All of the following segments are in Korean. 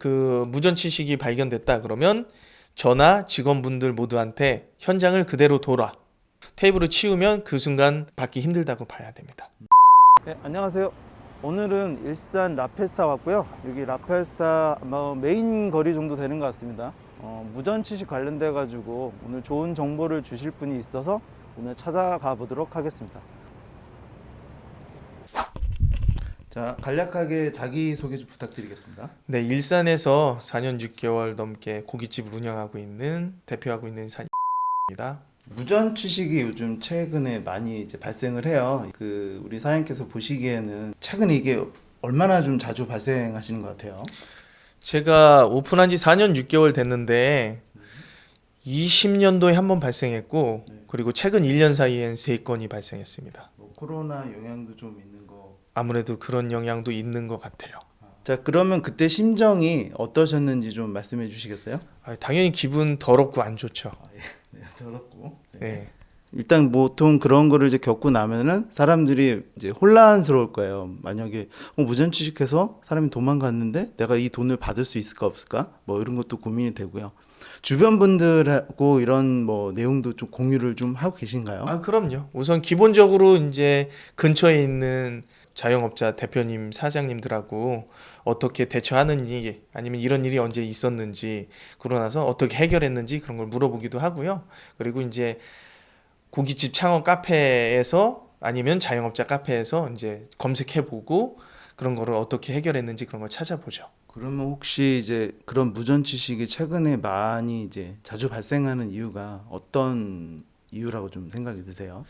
그 무전취식이 발견됐다 그러면 저나 직원분들 모두한테 현장을 그대로 돌아 테이블을 치우면 그 순간 받기 힘들다고 봐야 됩니다. 네, 안녕하세요. 오늘은 일산 라페스타 왔고요. 여기 라페스타 아마 메인 거리 정도 되는 것 같습니다. 무전취식 관련돼 가지고 오늘 좋은 정보를 주실 분이 있어서 오늘 찾아가 보도록 하겠습니다. 자, 간략하게 자기소개 좀 부탁드리겠습니다. 네, 일산에서 4년 6개월 넘게 고깃집을 운영하고 있는 대표하고 있는 산입니다. 무전취식이 요즘 최근에 많이 이제 발생을 해요. 우리 사장님께서 보시기에는 최근에 이게 얼마나 좀 자주 발생하시는 것 같아요? 제가 오픈한 지 4년 6개월 됐는데 20년도에 한 번 발생했고 그리고 최근 1년 사이엔 3건이 발생했습니다. 뭐 코로나 영향도 좀 있는 거. 아무래도 그런 영향도 있는 것 같아요. 자, 그러면 그때 심정이 어떠셨는지 좀 말씀해 주시겠어요? 당연히 기분 더럽고 안 좋죠. 네, 더럽고. 네. 일단 보통 그런 거를 이제 겪고 나면은 사람들이 이제 혼란스러울 거예요. 만약에 무전취식해서 사람이 도망갔는데 내가 이 돈을 받을 수 있을까 없을까? 뭐 이런 것도 고민이 되고요. 주변 분들하고 이런 뭐 내용도 좀 공유를 좀 하고 계신가요? 그럼요. 우선 기본적으로 이제 근처에 있는 자영업자 대표님, 사장님들하고 어떻게 대처하는지 아니면 이런 일이 언제 있었는지 그러고 나서 어떻게 해결했는지 그런 걸 물어보기도 하고요. 그리고 이제 고깃집 창업 카페에서 아니면 자영업자 카페에서 이제 검색해보고 그런 거를 어떻게 해결했는지 그런 걸 찾아보죠. 그러면 혹시 이제 그런 무전취식이 최근에 많이 이제 자주 발생하는 이유가 어떤 이유라고 좀 생각이 드세요?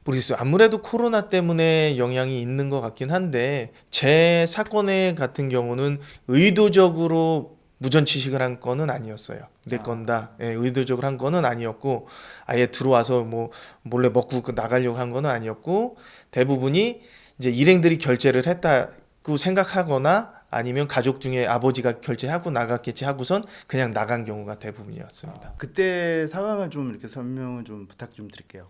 모르겠어요. 아무래도 코로나 때문에 영향이 있는 것 같긴 한데 제 사건의 같은 경우는 의도적으로 무전취식을 한 건은 아니었어요. 내 건다. 예, 의도적으로 한 거는 아니었고 아예 들어와서 뭐 몰래 먹고 나가려고 한 거는 아니었고 대부분이 이제 일행들이 결제를 했다고 생각하거나 아니면 가족 중에 아버지가 결제하고 나갔겠지 하고선 그냥 나간 경우가 대부분이었습니다. 그때 상황을 좀 이렇게 설명을 좀 부탁 좀 드릴게요.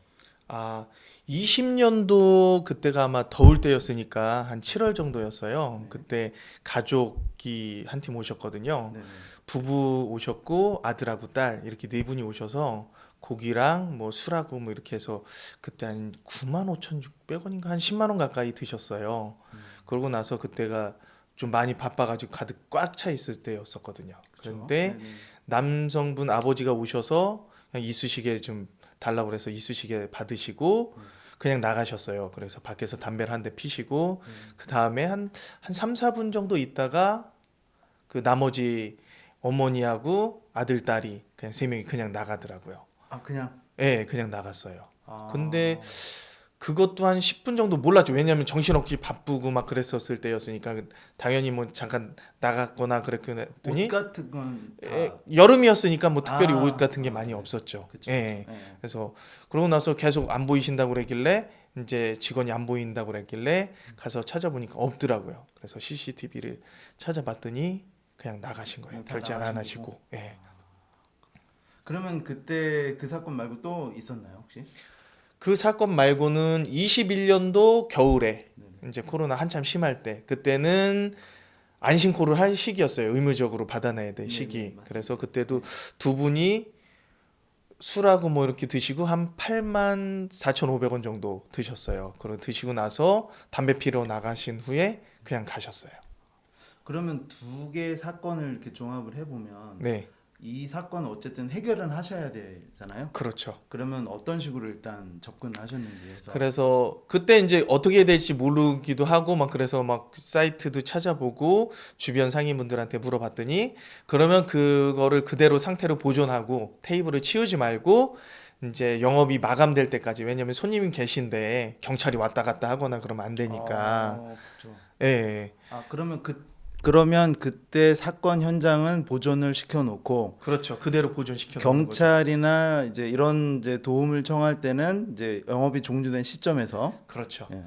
20년도 그때가 아마 더울 때였으니까 한 7월 정도였어요. 네. 그때 가족이 한 팀 오셨거든요. 네네. 부부 오셨고 아들하고 딸 이렇게 네 분이 오셔서 고기랑 뭐 술하고 뭐 이렇게 해서 그때 한 95,600원인가 한 10만 원 가까이 드셨어요. 그러고 나서 그때가 좀 많이 바빠가지고 가득 꽉 차 있을 때였었거든요. 그런데 네네. 남성분 아버지가 오셔서 그냥 이쑤시개 좀 달라고 그래서 이쑤시개 받으시고 그냥 나가셨어요. 그래서 밖에서 담배를 한 대 피시고 그 다음에 한 3, 4분 정도 있다가 그 나머지 어머니하고 아들, 딸이 그냥 3명이 그냥 나가더라고요. 그냥. 예, 그냥 나갔어요. 근데 그것도 한 10분 정도 몰랐죠. 왜냐하면 정신없이 바쁘고 막 그랬었을 때였으니까 당연히 뭐 잠깐 나갔거나 그랬더니 옷 같은 건 다. 여름이었으니까 뭐 특별히 옷 같은 게 네. 많이 없었죠. 그쵸, 예. 그쵸. 네. 그래서 그러고 나서 계속 안 보이신다고 그랬길래 이제 직원이 안 보인다고 그랬길래 가서 찾아보니까 없더라고요. 그래서 CCTV를 찾아봤더니 그냥 나가신 거예요. 다 결제 안 나가신 하시고. 예. 그러면 그때 그 사건 말고 또 있었나요, 혹시? 그 사건 말고는 21년도 겨울에 네네. 이제 코로나 한참 심할 때 그때는 안심코를 할 시기였어요. 의무적으로 받아내야 될 네네, 시기. 맞습니다. 그래서 그때도 두 분이 술하고 뭐 이렇게 드시고 한 84,500원 정도 드셨어요. 그리고 드시고 나서 담배 피러 나가신 후에 그냥 가셨어요. 그러면 두 개의 사건을 이렇게 종합을 해보면 네, 이 사건은 어쨌든 해결은 하셔야 되잖아요. 그렇죠. 그러면 어떤 식으로 일단 접근하셨는지 해서. 그래서 그때 이제 어떻게 해야 될지 모르기도 하고 막 그래서 막 사이트도 찾아보고 주변 상인분들한테 물어봤더니 그러면 그거를 그대로 상태로 보존하고 테이블을 치우지 말고 이제 영업이 마감될 때까지 왜냐면 손님이 계신데 경찰이 왔다 갔다 하거나 그러면 안 되니까 그렇죠. 예, 그러면 그때 사건 현장은 보존을 시켜놓고 그렇죠. 그대로 보존시켜 놓는 거죠. 경찰이나 이제 이런 이제 도움을 청할 때는 이제 영업이 종료된 시점에서. 그렇죠. 예.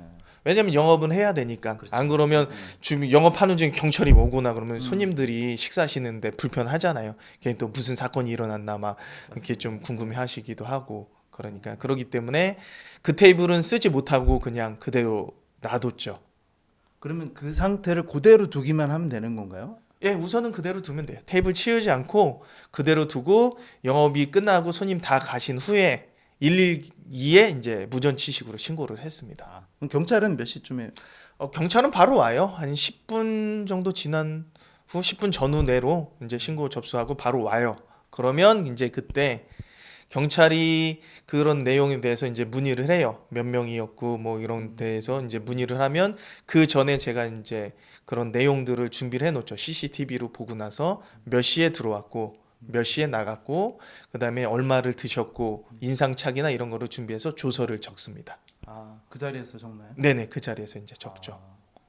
왜냐면 영업은 해야 되니까. 그렇죠. 안 그러면 지금 영업하는 중에 경찰이 오거나 그러면 손님들이 식사하시는데 불편하잖아요. 괜히 또 무슨 사건이 일어났나 막 이렇게 좀 궁금해하시기도 하고 그러니까 그러기 때문에 그 테이블은 쓰지 못하고 그냥 그대로 놔뒀죠. 그러면 그 상태를 그대로 두기만 하면 되는 건가요? 예, 우선은 그대로 두면 돼요. 테이블 치우지 않고 그대로 두고 영업이 끝나고 손님 다 가신 후에 112에 이제 무전취식으로 신고를 했습니다. 그럼 경찰은 몇 시쯤에? 경찰은 바로 와요. 한 10분 정도 지난 후 10분 전후 내로 이제 신고 접수하고 바로 와요. 그러면 이제 그때 경찰이 그런 내용에 대해서 이제 문의를 해요. 몇 명이었고 뭐 이런 데에서 이제 문의를 하면 그 전에 제가 이제 그런 내용들을 준비를 해놓죠. CCTV로 보고 나서 몇 시에 들어왔고 몇 시에 나갔고 그다음에 얼마를 드셨고 인상착의나 이런 거를 준비해서 조서를 적습니다. 그 자리에서 적나요? 네네, 그 자리에서 이제 적죠.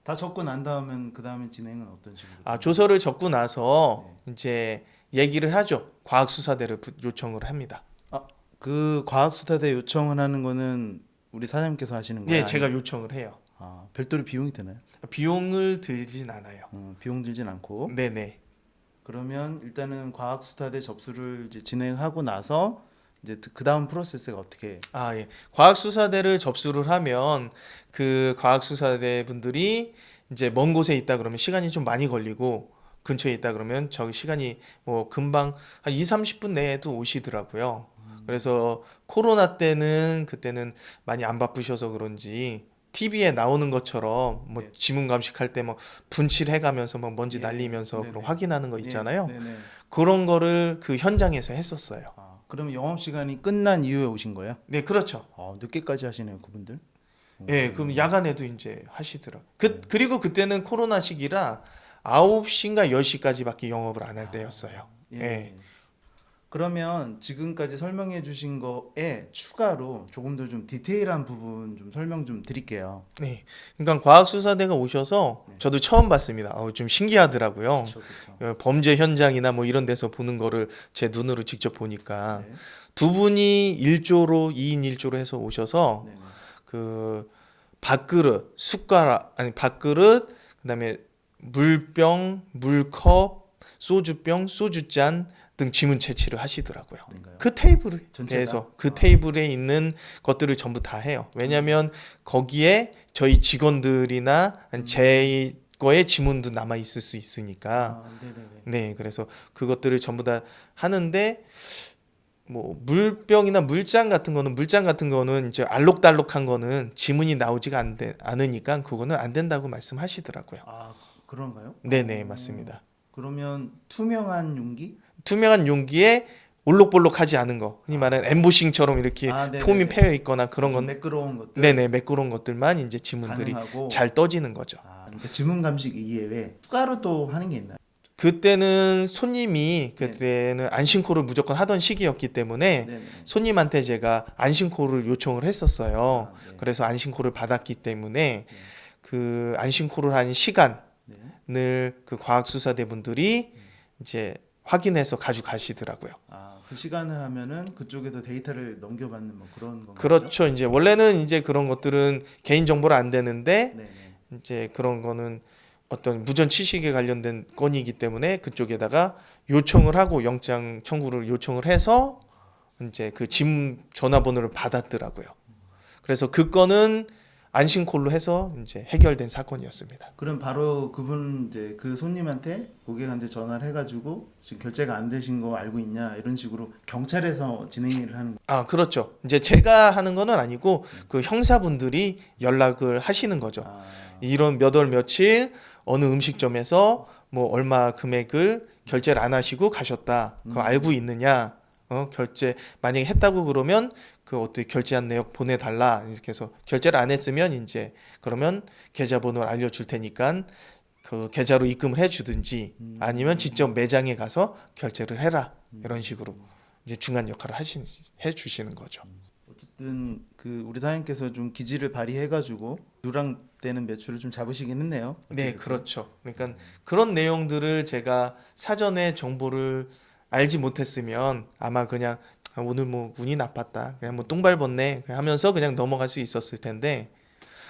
다 적고 난 다음엔 그 다음에 진행은 어떤 식으로? 조서를 적고 나서 이제 얘기를 하죠. 과학수사대를 요청을 합니다. 그 과학수사대 요청을 하는 거는 우리 사장님께서 하시는 거예요? 예, 제가 요청을 해요. 별도로 비용이 드나요? 비용을 들진 않아요. 비용 들진 않고. 네네. 그러면 일단은 과학수사대 접수를 이제 진행하고 나서 이제 그 다음 프로세스가 어떻게? 예. 과학수사대를 접수를 하면 그 과학수사대 분들이 이제 먼 곳에 있다 그러면 시간이 좀 많이 걸리고 근처에 있다 그러면 저기 시간이 뭐 금방 한 2, 30분 내에도 오시더라고요. 그래서 코로나 때는 그때는 많이 안 바쁘셔서 그런지 TV에 나오는 것처럼 뭐 지문 감식할 때 뭐 분칠해 가면서 막 먼지 날리면서 그런 확인하는 거 있잖아요. 그런 거를 그 현장에서 했었어요. 그러면 영업 시간이 끝난 이후에 오신 거예요? 네, 그렇죠. 늦게까지 하시네요, 그분들. 예, 그럼 야간에도 이제 하시더라고요. 그리고 그때는 코로나 시기라 9시인가 10시까지밖에 영업을 안 할 때였어요. 예. 그러면 지금까지 설명해 주신 거에 추가로 조금 더 좀 디테일한 부분 좀 설명 좀 드릴게요. 네. 그러니까 과학수사대가 오셔서 저도 처음 봤습니다. 좀 신기하더라고요. 그렇죠. 범죄 현장이나 뭐 이런 데서 보는 거를 제 눈으로 직접 보니까 두 분이 2인 1조로 해서 오셔서 그 밥그릇, 숟가락, 아니 밥그릇, 그다음에 물병, 물컵, 소주병, 소주잔 등 지문 채취를 하시더라고요. 그 테이블에 대해서 그 테이블에 있는 것들을 전부 다 해요. 왜냐하면 거기에 저희 직원들이나 제 거의 지문도 남아 있을 수 있으니까. 네, 그래서 그것들을 전부 다 하는데 뭐 물병이나 물잔 같은 거는 이제 알록달록한 거는 지문이 나오지가 않으니까 그거는 안 된다고 말씀하시더라고요. 그런가요? 네네, 맞습니다. 그러면 투명한 용기? 투명한 용기에 올록볼록하지 않은 거, 흔히 말하는 엠보싱처럼 이렇게 폼이 패여 있거나 그런 건 매끄러운 것들. 네네, 매끄러운 것들만 이제 지문들이 가능하고. 잘 떠지는 거죠. 그러니까 지문 감식 이외에 추가로 또 하는 게 있나요? 그때는 손님이 그때는 안심코를 무조건 하던 시기였기 때문에 손님한테 제가 안심코를 요청을 했었어요. 그래서 안심코를 받았기 때문에 그 안심코를 한 시간을 그 과학수사대 분들이 이제 확인해서 가져가시더라고요. 그 시간을 하면은 그쪽에서 데이터를 넘겨받는 뭐 그런 건가요? 그렇죠. 이제 원래는 이제 그런 것들은 개인 정보로 안 되는데 이제 그런 거는 어떤 무전 취식에 관련된 건이기 때문에 그쪽에다가 요청을 하고 영장 청구를 요청을 해서 이제 그 지문 전화번호를 받았더라고요. 그래서 그 건은 안심콜로 해서 이제 해결된 사건이었습니다. 그럼 바로 그분 이제 그 손님한테 고객한테 전화를 해가지고 지금 결제가 안 되신 거 알고 있냐 이런 식으로 경찰에서 진행을 하는. 그렇죠. 이제 제가 하는 거는 아니고 그 형사분들이 연락을 하시는 거죠. 이런 몇 월 며칠 어느 음식점에서 뭐 얼마 금액을 결제를 안 하시고 가셨다. 그거 알고 있느냐? 결제 만약에 했다고 그러면 그 어떻게 결제한 내역 보내달라 이렇게 해서 결제를 안 했으면 이제 그러면 계좌번호를 알려줄 테니까 그 계좌로 입금을 해주든지 아니면 직접 매장에 가서 결제를 해라 이런 식으로 이제 중간 역할을 해주시는 거죠. 어쨌든 그 우리 사장님께서 좀 기지를 발휘해가지고 누락되는 매출을 좀 잡으시긴 했네요. 네, 그렇죠. 그러니까 그런 내용들을 제가 사전에 정보를 알지 못했으면 아마 그냥 오늘 뭐 운이 나빴다, 그냥 뭐 똥 밟았네 하면서 그냥 넘어갈 수 있었을 텐데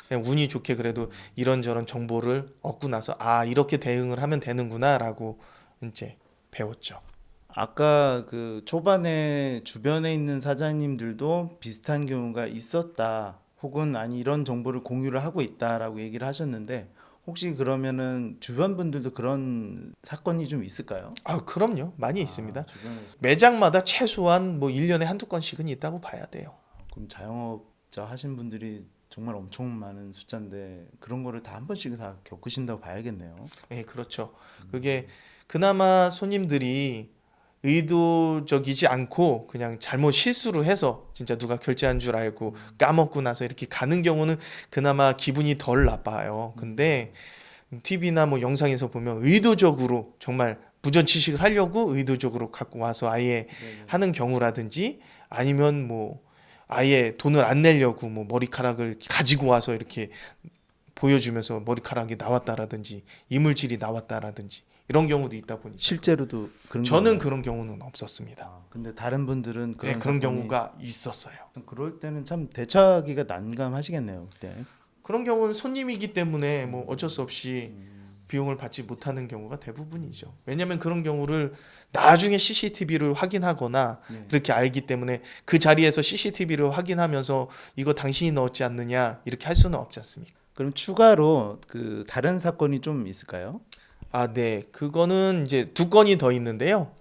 그냥 운이 좋게 그래도 이런저런 정보를 얻고 나서 이렇게 대응을 하면 되는구나라고 이제 배웠죠. 아까 그 초반에 주변에 있는 사장님들도 비슷한 경우가 있었다 혹은 아니 이런 정보를 공유를 하고 있다라고 얘기를 하셨는데 혹시 그러면은 주변 분들도 그런 사건이 좀 있을까요? 아, 그럼요. 많이 있습니다. 주변에 매장마다 최소한 뭐 1년에 한두 건씩은 있다고 봐야 돼요. 그럼 자영업자 하신 분들이 정말 엄청 많은 숫자인데 그런 거를 다 한 번씩 다 겪으신다고 봐야겠네요. 예, 그렇죠. 그게 그나마 손님들이 의도적이지 않고 그냥 잘못 실수를 해서 진짜 누가 결제한 줄 알고 까먹고 나서 이렇게 가는 경우는 그나마 기분이 덜 나빠요. 근데 TV나 뭐 영상에서 보면 의도적으로 정말 부전취식을 하려고 의도적으로 갖고 와서 아예 하는 경우라든지 아니면 뭐 아예 돈을 안 내려고 뭐 머리카락을 가지고 와서 이렇게 보여주면서 머리카락이 나왔다라든지 이물질이 나왔다라든지 이런 경우도 있다 보니까 실제로도 그런 저는 경우가- 그런 경우는 없었습니다. 근데 다른 분들은 네, 그런 사건이- 경우가 있었어요. 그럴 때는 참 대처하기가 난감하시겠네요. 그때. 그런 경우는 손님이기 때문에 뭐 어쩔 수 없이 비용을 받지 못하는 경우가 대부분이죠. 왜냐하면 그런 경우를 나중에 CCTV를 확인하거나 네. 그렇게 알기 때문에 그 자리에서 CCTV를 확인하면서 이거 당신이 넣었지 않느냐 이렇게 할 수는 없지 않습니까? 그럼 추가로 그 다른 사건이 좀 있을까요? 아, 네. 그거는 이제 두 건이 더 있는데요.